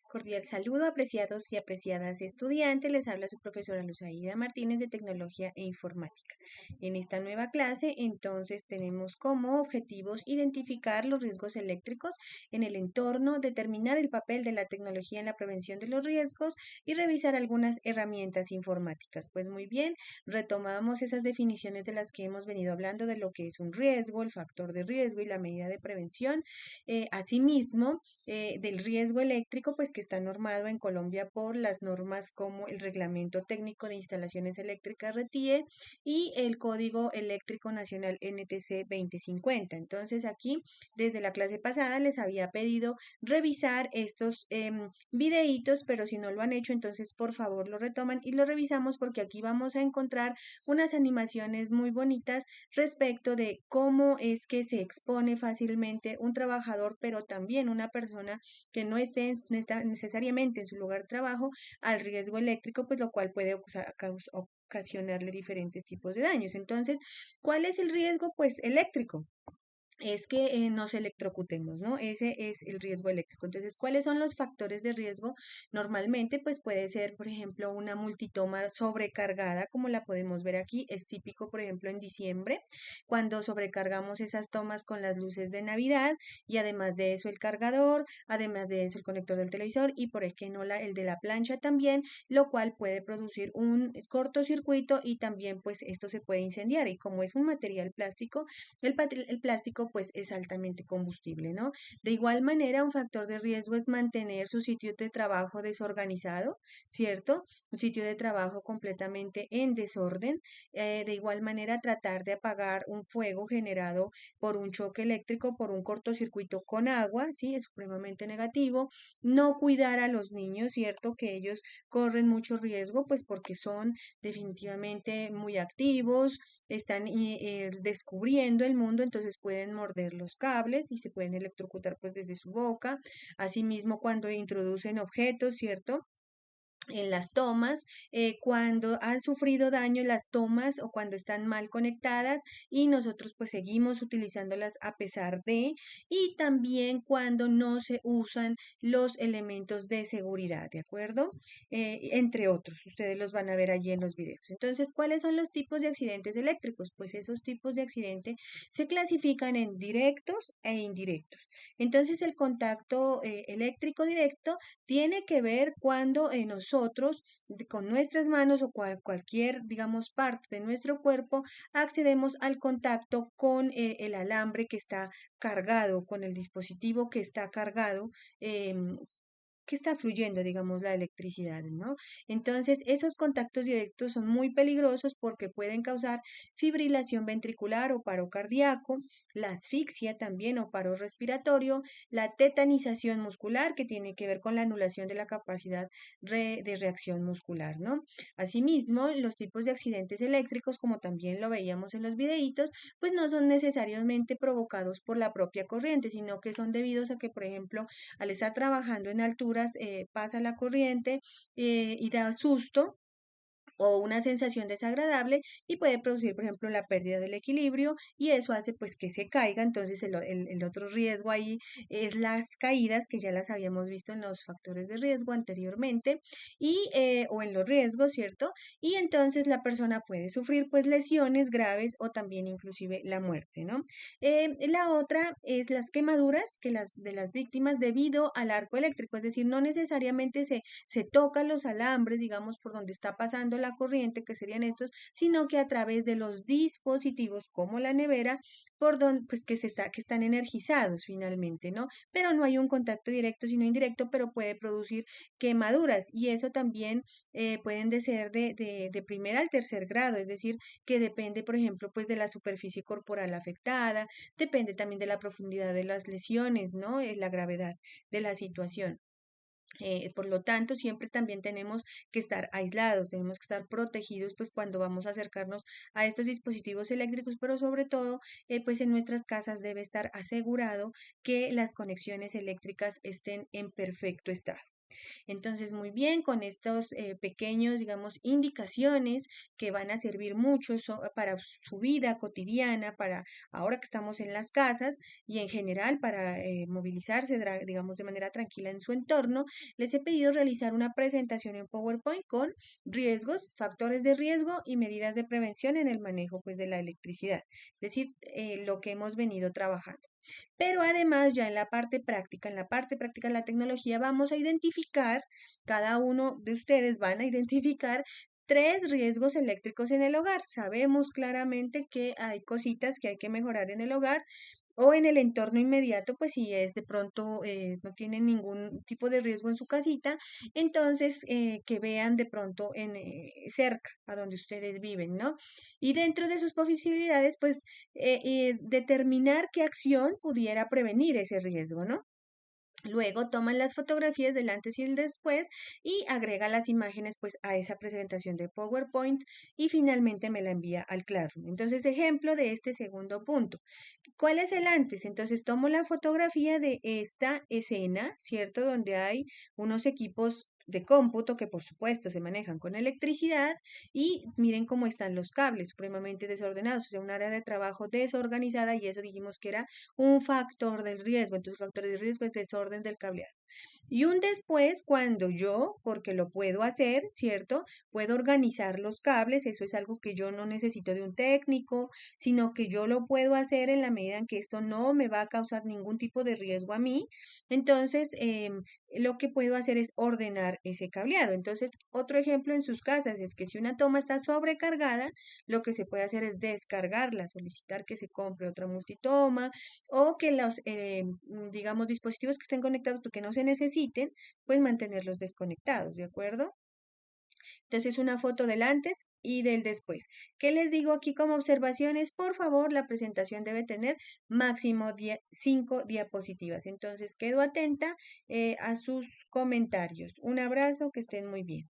Cordial saludo, apreciados y apreciadas estudiantes. Les habla su profesora Luzaida Martínez de Tecnología e Informática. En esta nueva clase, entonces, tenemos como objetivos identificar los riesgos eléctricos en el entorno, determinar el papel de la tecnología en la prevención de los riesgos y revisar algunas herramientas informáticas. Pues muy bien, retomamos esas definiciones de las que hemos venido hablando de lo que es un riesgo, el factor de riesgo y la medida de prevención. Asimismo, del riesgo eléctrico, pues que está normado en Colombia por las normas como el Reglamento Técnico de Instalaciones Eléctricas RETIE y el Código Eléctrico Nacional NTC 2050. Entonces aquí, desde la clase pasada, les había pedido revisar estos videitos, pero si no lo han hecho, entonces por favor lo retoman y lo revisamos porque aquí vamos a encontrar unas animaciones muy bonitas respecto de cómo es que se expone fácilmente un trabajador, pero también una persona que no esté necesariamente en su lugar de trabajo al riesgo eléctrico, pues lo cual puede ocasionarle diferentes tipos de daños. Entonces, ¿cuál es el riesgo? Pues eléctrico es que nos electrocutemos, ¿no? Ese es el riesgo eléctrico. Entonces, ¿cuáles son los factores de riesgo? Normalmente, pues puede ser, por ejemplo, una multitoma sobrecargada, como la podemos ver aquí. Es típico, por ejemplo, en diciembre, cuando sobrecargamos esas tomas con las luces de Navidad y además de eso el cargador, además de eso el conector del televisor y por el que no el de la plancha también, lo cual puede producir un cortocircuito y también pues esto se puede incendiar y como es un material plástico, el plástico pues es altamente combustible, ¿no? De igual manera, un factor de riesgo es mantener su sitio de trabajo desorganizado, ¿cierto? Un sitio de trabajo completamente en desorden. De igual manera, tratar de apagar un fuego generado por un choque eléctrico, por un cortocircuito con agua, ¿sí? Es supremamente negativo. No cuidar a los niños, ¿cierto? Que ellos corren mucho riesgo, pues porque son definitivamente muy activos, están descubriendo el mundo, entonces pueden morder los cables y se pueden electrocutar pues desde su boca. Asimismo, cuando introducen objetos, ¿cierto? En las tomas, cuando han sufrido daño las tomas o cuando están mal conectadas y nosotros pues seguimos utilizándolas a pesar de, y también cuando no se usan los elementos de seguridad, ¿de acuerdo? Entre otros, ustedes los van a ver allí en los videos. Entonces, ¿cuáles son los tipos de accidentes eléctricos? Pues esos tipos de accidente se clasifican en directos e indirectos. Entonces, el contacto eléctrico directo tiene que ver cuando nosotros con nuestras manos o cualquier, digamos, parte de nuestro cuerpo accedemos al contacto con el alambre que está cargado, con el dispositivo que está cargado. Que está fluyendo, digamos, la electricidad, ¿no? Entonces, esos contactos directos son muy peligrosos porque pueden causar fibrilación ventricular o paro cardíaco, la asfixia también o paro respiratorio, la tetanización muscular, que tiene que ver con la anulación de la capacidad de reacción muscular, ¿no? Asimismo, los tipos de accidentes eléctricos, como también lo veíamos en los videitos, pues no son necesariamente provocados por la propia corriente, sino que son debidos a que, por ejemplo, al estar trabajando en alturas, pasa la corriente y da susto o una sensación desagradable y puede producir, por ejemplo, la pérdida del equilibrio y eso hace pues que se caiga. Entonces el otro riesgo ahí es las caídas, que ya las habíamos visto en los factores de riesgo anteriormente y o en los riesgos, ¿cierto? Y entonces la persona puede sufrir pues lesiones graves o también inclusive la muerte, ¿no? La otra es las quemaduras que las de las víctimas debido al arco eléctrico, es decir, no necesariamente se tocan los alambres, digamos, por donde está pasando la corriente, que serían estos, sino que a través de los dispositivos como la nevera, por donde, pues que están energizados finalmente, ¿no? Pero no hay un contacto directo, sino indirecto, pero puede producir quemaduras y eso también pueden de ser de primer al tercer grado, es decir, que depende, por ejemplo, pues de la superficie corporal afectada, depende también de la profundidad de las lesiones, ¿no? La gravedad de la situación. Por lo tanto, siempre también tenemos que estar aislados, tenemos que estar protegidos, pues cuando vamos a acercarnos a estos dispositivos eléctricos, pero sobre todo, pues en nuestras casas debe estar asegurado que las conexiones eléctricas estén en perfecto estado. Entonces, muy bien, con estos pequeños, digamos, indicaciones que van a servir mucho para su vida cotidiana, para ahora que estamos en las casas y en general para movilizarse, digamos, de manera tranquila en su entorno, les he pedido realizar una presentación en PowerPoint con riesgos, factores de riesgo y medidas de prevención en el manejo, pues, de la electricidad, es decir, lo que hemos venido trabajando. Pero además, ya en la parte práctica de la tecnología, vamos a identificar, cada uno de ustedes van a identificar tres riesgos eléctricos en el hogar. Sabemos claramente que hay cositas que hay que mejorar en el hogar o en el entorno inmediato, pues si es de pronto no tienen ningún tipo de riesgo en su casita, entonces que vean de pronto cerca a donde ustedes viven, ¿no? Y dentro de sus posibilidades, pues determinar qué acción pudiera prevenir ese riesgo, ¿no? Luego toman las fotografías del antes y el después y agrega las imágenes pues a esa presentación de PowerPoint y finalmente me la envía al Classroom. Entonces, ejemplo de este segundo punto. ¿Cuál es el antes? Entonces tomo la fotografía de esta escena, ¿cierto? Donde hay unos equipos de cómputo que por supuesto se manejan con electricidad y miren cómo están los cables supremamente desordenados, o sea, un área de trabajo desorganizada y eso dijimos que era un factor del riesgo. Entonces, factor de riesgo es desorden del cableado. Y un después, cuando yo, porque lo puedo hacer, ¿cierto? Puedo organizar los cables, eso es algo que yo no necesito de un técnico, sino que yo lo puedo hacer en la medida en que esto no me va a causar ningún tipo de riesgo a mí. Entonces, lo que puedo hacer es ordenar ese cableado. Entonces, otro ejemplo en sus casas es que si una toma está sobrecargada, lo que se puede hacer es descargarla, solicitar que se compre otra multitoma o que los, digamos, dispositivos que estén conectados que no se necesiten, pues mantenerlos desconectados, ¿de acuerdo? Entonces, una foto del antes y del después. ¿Qué les digo aquí como observaciones? Por favor, la presentación debe tener máximo 5 diapositivas. Entonces, quedo atenta a sus comentarios. Un abrazo, que estén muy bien.